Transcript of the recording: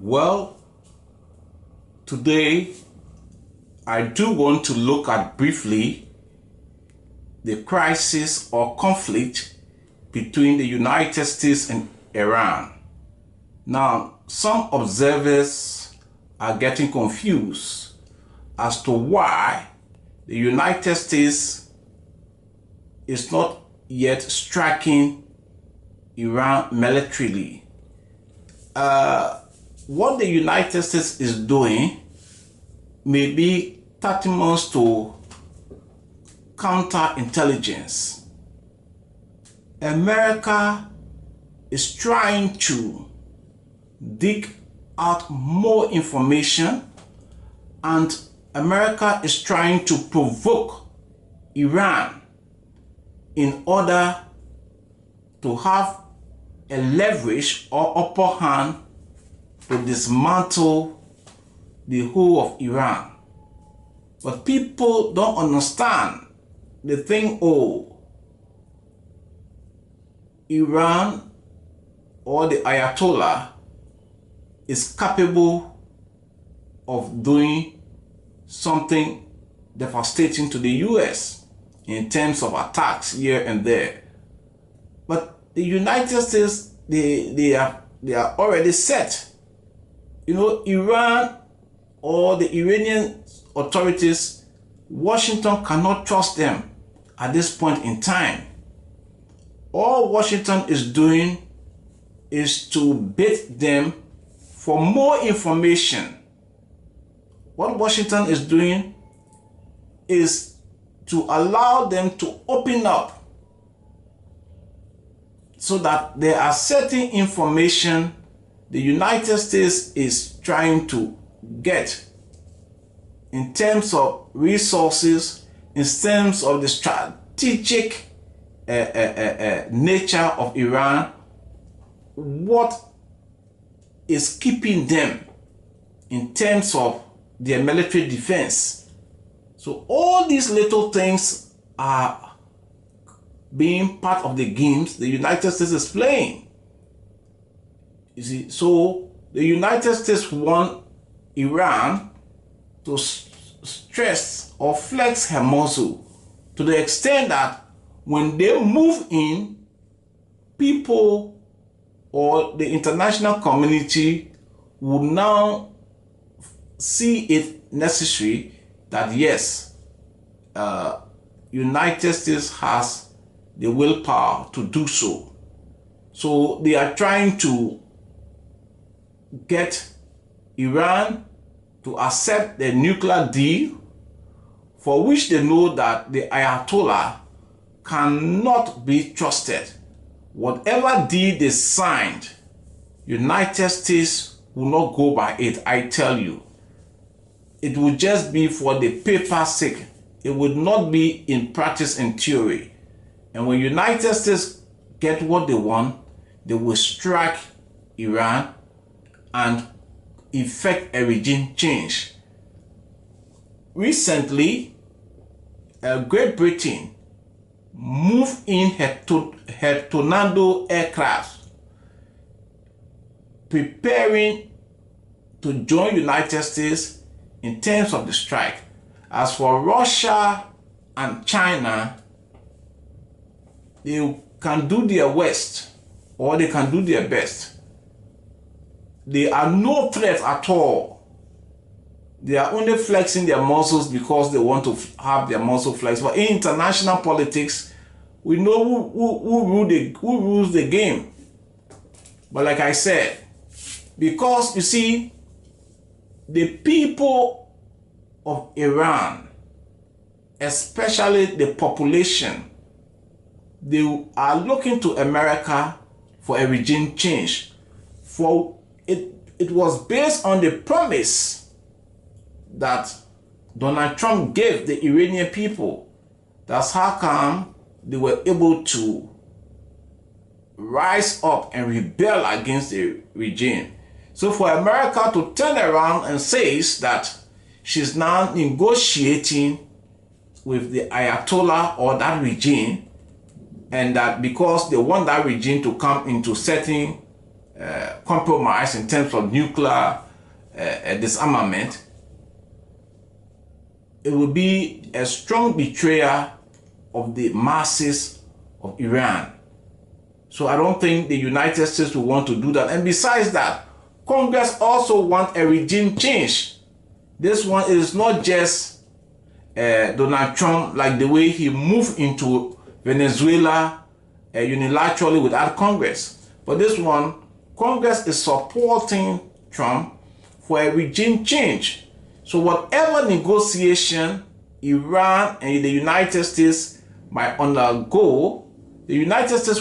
Well, today I do want to look at briefly the crisis or conflict between the United States and Iran. Now, some observers are getting confused as to why the United States is not yet striking Iran militarily. What the United States is doing may be tantamount to counterintelligence. America is trying to dig out more information, and America is trying to provoke Iran in order to have a leverage or upper hand to dismantle the whole of Iran. But people don't understand the thing, Iran or the Ayatollah is capable of doing something devastating to the US in terms of attacks here and there. But the United States, they are already set. Iran or the Iranian authorities, Washington cannot trust them at this point in time. All Washington is doing is to bait them for more information. What Washington is doing is to allow them to open up so that there are certain information the United States is trying to get in terms of resources, in terms of the strategic nature of Iran, what is keeping them in terms of their military defense. So all these little things are being part of the games the United States is playing. You see, so the United States want Iran to stress or flex her muscle to the extent that when they move in, people or the international community will now see it necessary that yes, United States has the willpower to do so. So they are trying to get Iran to accept the nuclear deal, for which they know that the Ayatollah cannot be trusted. Whatever deal they signed, United States will not go by it, I tell you. It will just be for the paper's sake. It would not be in practice and theory. And when United States get what they want, they will strike Iran and effect a regime change. Recently, Great Britain moved in her Tornado aircraft, preparing to join United States in terms of the strike. As for Russia and China, they can do their worst or they can do their best. They are no threat at all. They are only flexing their muscles because they want to have their muscle flexed. But in international politics, we know who rules the game. But like I said, because you see, the people of Iran, especially the population, they are looking to America for a regime change. For it was based on the promise that Donald Trump gave the Iranian people. That's how come they were able to rise up and rebel against the regime. So for America to turn around and say that she's now negotiating with the Ayatollah or that regime, and that because they want that regime to come into certain compromise in terms of nuclear disarmament, it will be a strong betrayal of the masses of Iran. So I don't think the United States will want to do that. And besides that, Congress also want a regime change. This one is not just Donald Trump, like the way he moved into Venezuela unilaterally without Congress. But this one, Congress is supporting Trump for a regime change. So whatever negotiation Iran and the United States might undergo, the United States will